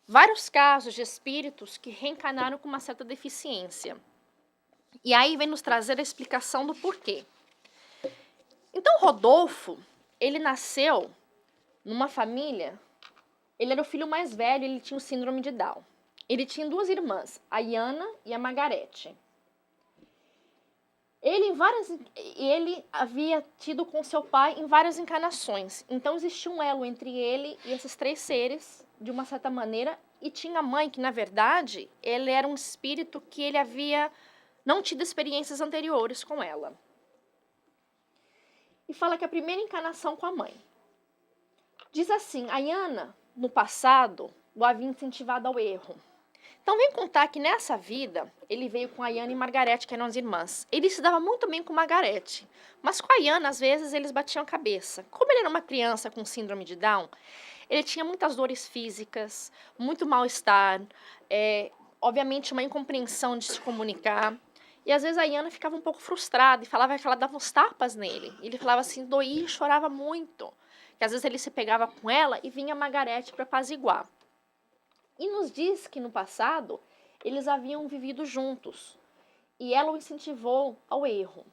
vários casos de espíritos que reencarnaram com uma certa deficiência. E aí vem nos trazer a explicação do porquê. Então, Rodolfo, ele nasceu numa família, ele era o filho mais velho, ele tinha o síndrome de Down. Ele tinha duas irmãs, a Iana e a Margarete. Ele havia tido com seu pai em várias encarnações. Então, existia um elo entre ele e esses três seres, de uma certa maneira, e tinha a mãe, que, na verdade, ele era um espírito que ele havia não tido experiências anteriores com ela. E fala que a primeira encarnação com a mãe. Diz assim, a Iana, no passado, o havia incentivado ao erro. Então, vem contar que nessa vida, ele veio com a Iana e Margarete, que eram as irmãs. Ele se dava muito bem com Margarete, mas com a Iana, às vezes, eles batiam a cabeça. Como ele era uma criança com síndrome de Down, ele tinha muitas dores físicas, muito mal-estar, obviamente uma incompreensão de se comunicar. E às vezes a Iana ficava um pouco frustrada e falava que ela dava uns tapas nele. Ele falava assim, doía e chorava muito. Que às vezes ele se pegava com ela e vinha a Margarete para apaziguar. E nos diz que no passado eles haviam vivido juntos e ela o incentivou ao erro.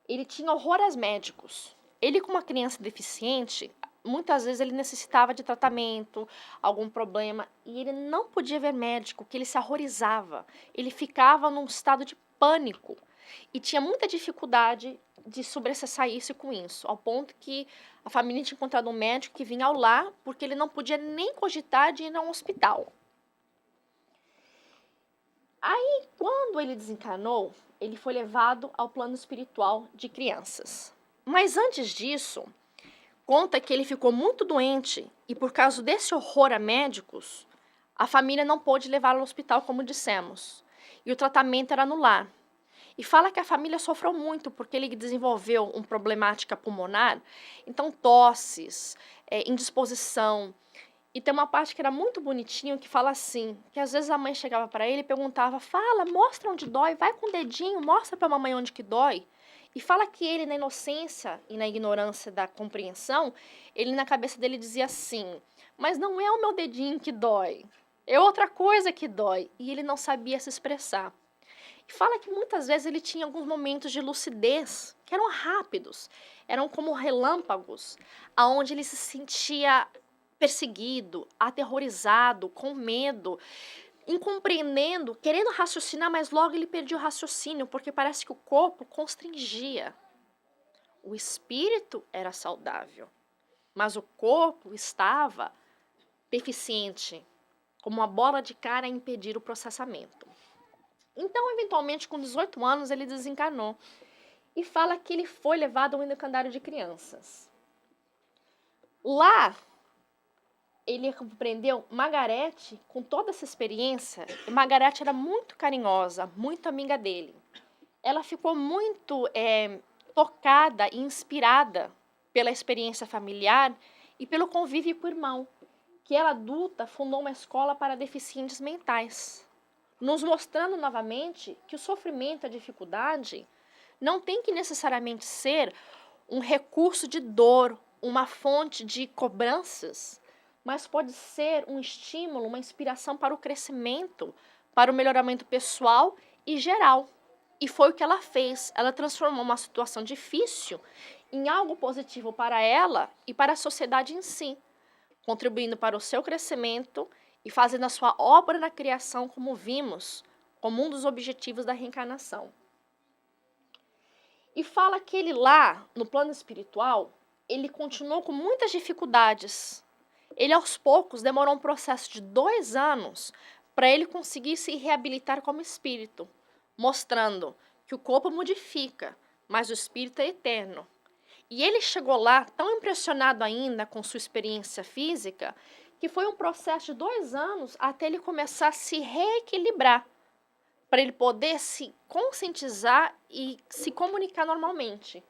Ele tinha horror aos médicos. Ele, como uma criança deficiente, muitas vezes ele necessitava de tratamento, algum problema, e ele não podia ver médico, que ele se horrorizava. Ele ficava num estado de pânico e tinha muita dificuldade de sobressair-se com isso, ao ponto que a família tinha encontrado um médico que vinha ao lar porque ele não podia nem cogitar de ir a um hospital. Aí, quando ele desencarnou, ele foi levado ao plano espiritual de crianças. Mas antes disso, conta que ele ficou muito doente e por causa desse horror a médicos, a família não pôde levá-lo ao hospital, como dissemos, e o tratamento era no lar. E fala que a família sofreu muito porque ele desenvolveu uma problemática pulmonar, então tosses, indisposição. E tem uma parte que era muito bonitinho que fala assim, que às vezes a mãe chegava para ele e perguntava, fala, mostra onde dói, vai com o dedinho, mostra para a mamãe onde que dói. E fala que ele, na inocência e na ignorância da compreensão, ele na cabeça dele dizia assim, mas não é o meu dedinho que dói, é outra coisa que dói. E ele não sabia se expressar. E fala que muitas vezes ele tinha alguns momentos de lucidez, que eram rápidos, eram como relâmpagos, aonde ele se sentia perseguido, aterrorizado, com medo, incompreendendo, querendo raciocinar, mas logo ele perdia o raciocínio, porque parece que o corpo constringia. O espírito era saudável, mas o corpo estava deficiente, como uma bola de cara a impedir o processamento. Então, eventualmente, com 18 anos, ele desencarnou. E fala que ele foi levado ao educandário de crianças. Lá, ele compreendeu Margarete, com toda essa experiência. Margarete era muito carinhosa, muito amiga dele. Ela ficou muito tocada e inspirada pela experiência familiar e pelo convívio com o irmão, que ela, adulta, fundou uma escola para deficientes mentais, nos mostrando novamente que o sofrimento, a dificuldade, não tem que necessariamente ser um recurso de dor, uma fonte de cobranças, mas pode ser um estímulo, uma inspiração para o crescimento, para o melhoramento pessoal e geral. E foi o que ela fez. Ela transformou uma situação difícil em algo positivo para ela e para a sociedade em si, contribuindo para o seu crescimento e fazendo a sua obra na criação, como vimos, como um dos objetivos da reencarnação. E fala que ele lá, no plano espiritual, ele continuou com muitas dificuldades. Ele, aos poucos, demorou um processo de 2 anos para ele conseguir se reabilitar como espírito, mostrando que o corpo modifica, mas o espírito é eterno. E ele chegou lá tão impressionado ainda com sua experiência física, que foi um processo de 2 anos até ele começar a se reequilibrar, para ele poder se conscientizar e se comunicar normalmente.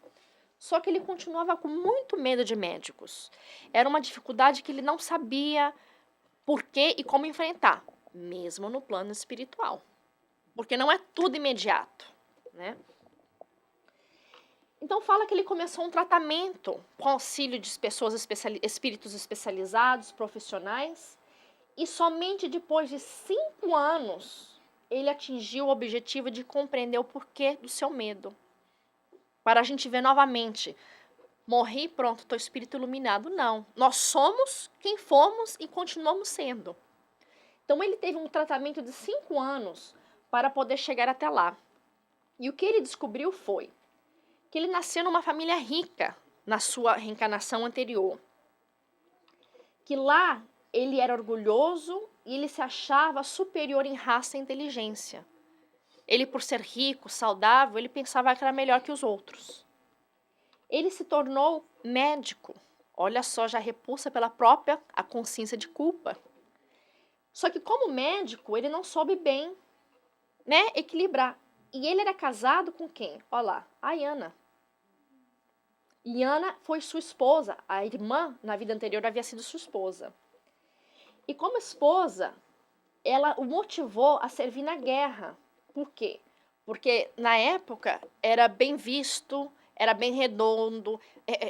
Só que ele continuava com muito medo de médicos. Era uma dificuldade que ele não sabia por que e como enfrentar, mesmo no plano espiritual. Porque não é tudo imediato, né? Então fala que ele começou um tratamento com auxílio de pessoas espíritos especializados, profissionais, e somente depois de 5 anos ele atingiu o objetivo de compreender o porquê do seu medo. Para a gente ver novamente, morri, pronto, estou espírito iluminado. Não, nós somos quem fomos e continuamos sendo. Então ele teve um tratamento de 5 anos para poder chegar até lá. E o que ele descobriu foi que ele nasceu numa família rica na sua reencarnação anterior. Que lá ele era orgulhoso e ele se achava superior em raça e inteligência. Ele, por ser rico, saudável, ele pensava que era melhor que os outros. Ele se tornou médico. Olha só, já repulsa pela própria a consciência de culpa. Só que como médico, ele não soube bem, né, equilibrar. E ele era casado com quem? Olha lá, a Iana. Iana foi sua esposa. A irmã, na vida anterior, havia sido sua esposa. E como esposa, ela o motivou a servir na guerra. Por quê? Porque na época era bem visto, era bem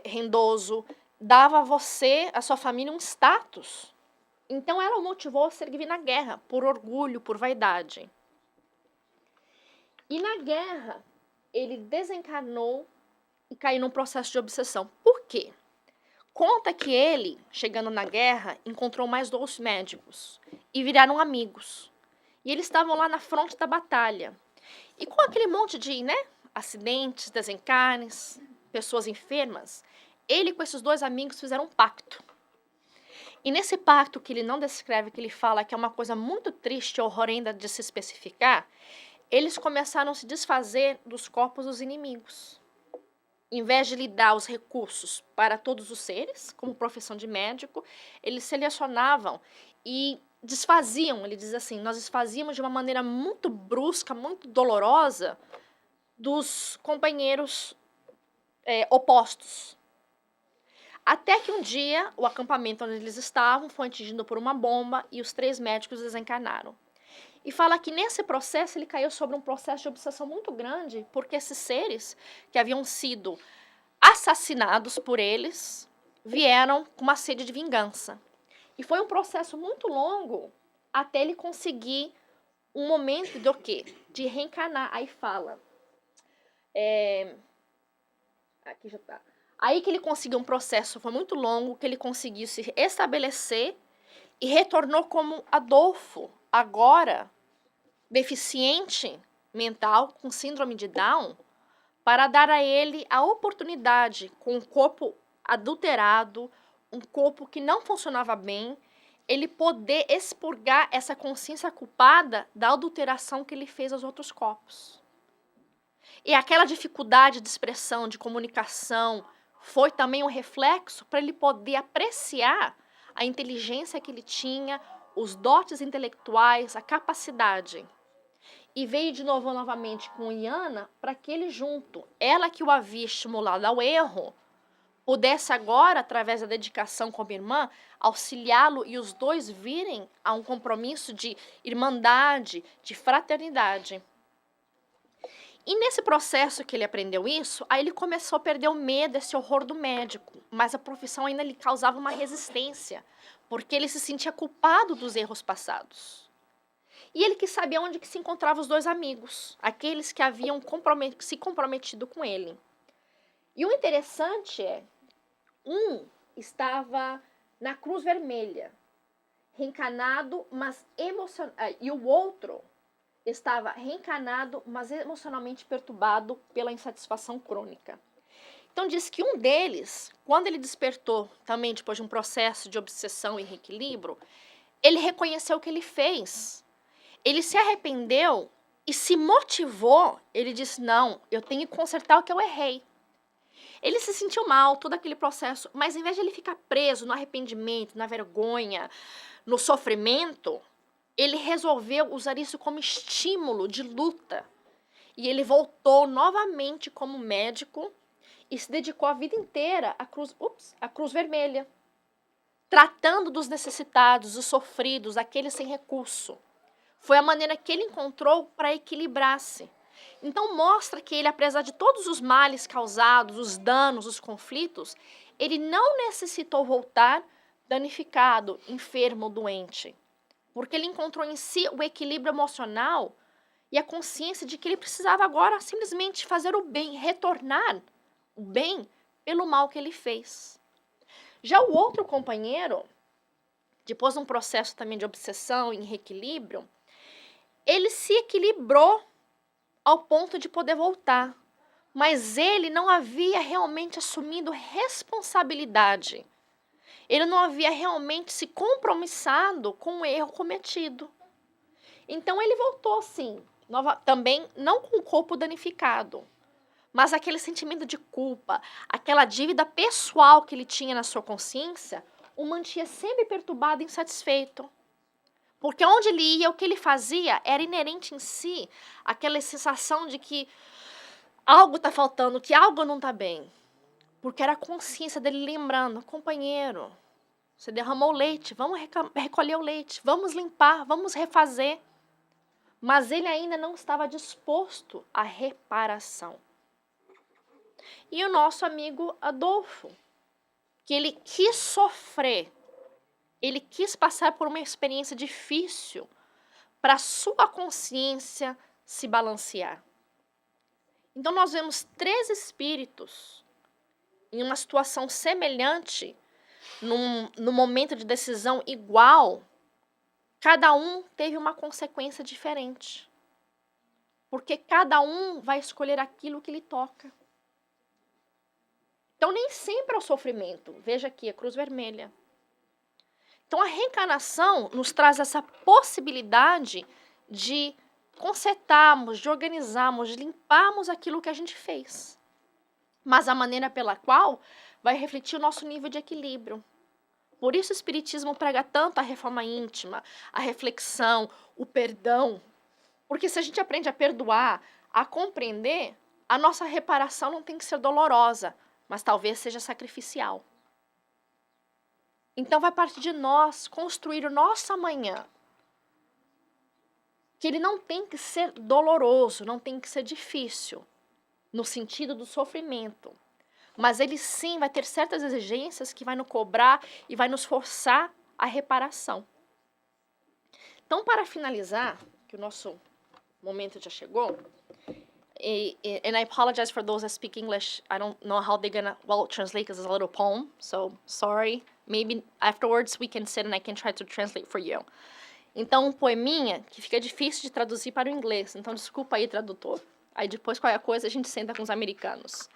rendoso, dava a você, a sua família, um status. Então ela o motivou a servir na guerra, por orgulho, por vaidade. E na guerra, ele desencarnou e caiu num processo de obsessão. Por quê? Conta que ele, chegando na guerra, encontrou mais 2 médicos e viraram amigos. E eles estavam lá na fronte da batalha. E com aquele monte de, acidentes, desencarnes, pessoas enfermas, ele com esses 2 amigos fizeram um pacto. E nesse pacto que ele não descreve, que ele fala que é uma coisa muito triste e horrenda de se especificar, eles começaram a se desfazer dos corpos dos inimigos. Em vez de lhe dar os recursos para todos os seres, como profissão de médico, eles selecionavam e desfaziam, ele diz assim, nós desfazíamos de uma maneira muito brusca, muito dolorosa, dos companheiros opostos. Até que um dia, o acampamento onde eles estavam foi atingido por uma bomba e os 3 médicos desencarnaram. E fala que nesse processo ele caiu sobre um processo de obsessão muito grande, porque esses seres que haviam sido assassinados por eles vieram com uma sede de vingança. E foi um processo muito longo até ele conseguir um momento do quê? De reencarnar. Aí fala. Aqui já tá. Aí que ele conseguiu um processo, foi muito longo, que ele conseguiu se estabelecer e retornou como Adolfo, agora deficiente mental, com síndrome de Down, para dar a ele a oportunidade, com um corpo adulterado, um corpo que não funcionava bem, ele poder expurgar essa consciência culpada da adulteração que ele fez aos outros corpos. E aquela dificuldade de expressão, de comunicação, foi também um reflexo para ele poder apreciar a inteligência que ele tinha, os dotes intelectuais, a capacidade. E veio de novo novamente com Iana para que ele junto, ela que o havia estimulado ao erro, pudesse agora, através da dedicação como irmã, auxiliá-lo e os dois virem a um compromisso de irmandade, de fraternidade. E nesse processo que ele aprendeu isso, aí ele começou a perder o medo, esse horror do médico. Mas a profissão ainda lhe causava uma resistência, porque ele se sentia culpado dos erros passados. E ele quis saber onde que se encontravam os 2 amigos, aqueles que haviam se comprometido com ele. E o interessante é, um estava na Cruz Vermelha, reencarnado, mas e o outro estava reencarnado, mas emocionalmente perturbado pela insatisfação crônica. Então diz que um deles, quando ele despertou, também depois de um processo de obsessão e reequilíbrio, ele reconheceu o que ele fez. Ele se arrependeu e se motivou. Ele disse, não, eu tenho que consertar o que eu errei. Ele se sentiu mal, todo aquele processo, mas em vez de ele ficar preso no arrependimento, na vergonha, no sofrimento, ele resolveu usar isso como estímulo de luta. E ele voltou novamente como médico e se dedicou a vida inteira à Cruz Vermelha, tratando dos necessitados, dos sofridos, aqueles sem recurso. Foi a maneira que ele encontrou para equilibrar-se. Então mostra que ele, apesar de todos os males causados, os danos, os conflitos, ele não necessitou voltar danificado, enfermo, doente. Porque ele encontrou em si o equilíbrio emocional e a consciência de que ele precisava agora simplesmente fazer o bem, retornar o bem pelo mal que ele fez. Já o outro companheiro, depois de um processo também de obsessão e reequilíbrio, ele se equilibrou ao ponto de poder voltar. Mas ele não havia realmente assumido responsabilidade. Ele não havia realmente se compromissado com o erro cometido. Então ele voltou sim, também não com o corpo danificado, mas aquele sentimento de culpa, aquela dívida pessoal que ele tinha na sua consciência, o mantinha sempre perturbado e insatisfeito. Porque onde ele ia, o que ele fazia, era inerente em si aquela sensação de que algo está faltando, que algo não está bem. Porque era a consciência dele lembrando, companheiro, você derramou leite, vamos recolher o leite, vamos limpar, vamos refazer. Mas ele ainda não estava disposto à reparação. E o nosso amigo Adolfo, que ele quis sofrer, ele quis passar por uma experiência difícil para sua consciência se balancear. Então nós vemos 3 espíritos em uma situação semelhante, num momento de decisão igual, cada um teve uma consequência diferente. Porque cada um vai escolher aquilo que lhe toca. Então nem sempre é o sofrimento. Veja aqui, a Cruz Vermelha. Então a reencarnação nos traz essa possibilidade de consertarmos, de organizarmos, de limparmos aquilo que a gente fez. Mas a maneira pela qual vai refletir o nosso nível de equilíbrio. Por isso o Espiritismo prega tanto a reforma íntima, a reflexão, o perdão. Porque se a gente aprende a perdoar, a compreender, a nossa reparação não tem que ser dolorosa, mas talvez seja sacrificial. Então, vai partir de nós construir o nosso amanhã. Que ele não tem que ser doloroso, não tem que ser difícil, no sentido do sofrimento. Mas ele sim vai ter certas exigências que vai nos cobrar e vai nos forçar à reparação. Então, para finalizar, que o nosso momento já chegou, and I apologize for those that speak English. I don't know how they're gonna translate because it's a little poem. So sorry. Maybe afterwards we can sit and I can try to translate for you. Então, um poeminha que fica difícil de traduzir para o inglês. Então, desculpa aí, tradutor. Aí depois, qualquer coisa, a gente senta com os americanos.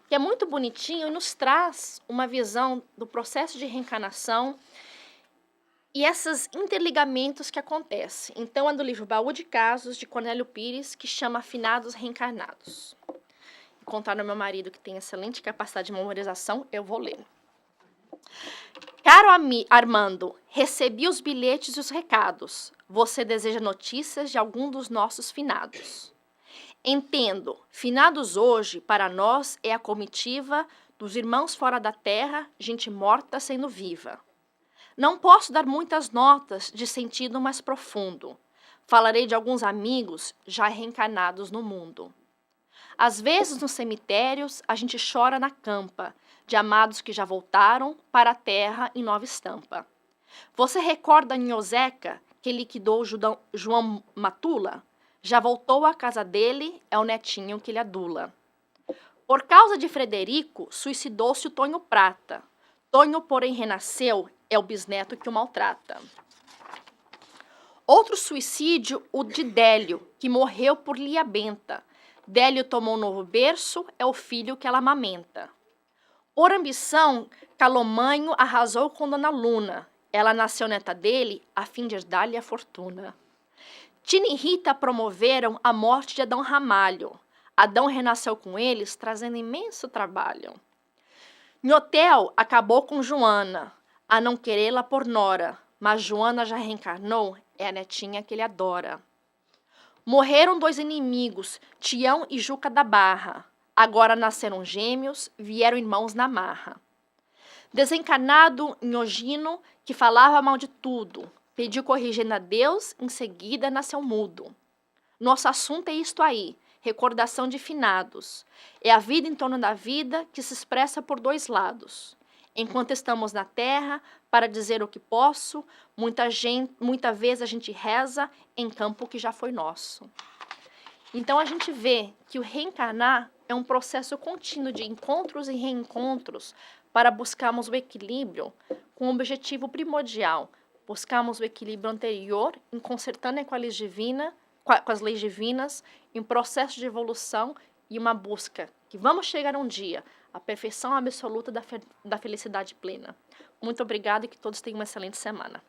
Que é muito bonitinho e nos traz uma visão do processo de reencarnação e esses interligamentos que acontecem. Então, é do livro Baú de Casos, de Cornélio Pires, que chama Finados Reencarnados. Vou contar ao meu marido, que tem excelente capacidade de memorização, eu vou ler. Caro Armando, recebi os bilhetes e os recados. Você deseja notícias de algum dos nossos finados. Entendo, finados hoje, para nós, é a comitiva dos irmãos fora da terra, gente morta sendo viva. Não posso dar muitas notas de sentido mais profundo. Falarei de alguns amigos já reencarnados no mundo. Às vezes, nos cemitérios, a gente chora na campa, de amados que já voltaram para a terra em nova estampa. Você recorda Nhoseca, que liquidou João Matula? Já voltou à casa dele, é o netinho que lhe adula. Por causa de Frederico, suicidou-se o Tonho Prata. Tonho, porém, renasceu, é o bisneto que o maltrata. Outro suicídio, o de Délio, que morreu por Lia Benta. Délio tomou um novo berço, é o filho que ela amamenta. Por ambição, Calomanho arrasou com Dona Luna. Ela nasceu neta dele, a fim de dar-lhe a fortuna. Tina e Rita promoveram a morte de Adão Ramalho. Adão renasceu com eles, trazendo imenso trabalho. Nhotel acabou com Joana, a não querê-la por nora, mas Joana já reencarnou, é a netinha que ele adora. Morreram 2 inimigos, Tião e Juca da Barra. Agora nasceram gêmeos, vieram irmãos na marra. Desencarnado Nhogino, que falava mal de tudo, pediu corrigindo a Deus, em seguida nasceu mudo. Nosso assunto é isto aí, recordação de finados. É a vida em torno da vida que se expressa por 2 lados. Enquanto estamos na terra, para dizer o que posso, muita vez a gente reza em campo que já foi nosso. Então, a gente vê que o reencarnar é um processo contínuo de encontros e reencontros para buscarmos o equilíbrio com o objetivo primordial, buscarmos o equilíbrio anterior, em consertando com as leis divinas, em processo de evolução e uma busca que vamos chegar um dia à perfeição absoluta da felicidade plena. Muito obrigada e que todos tenham uma excelente semana.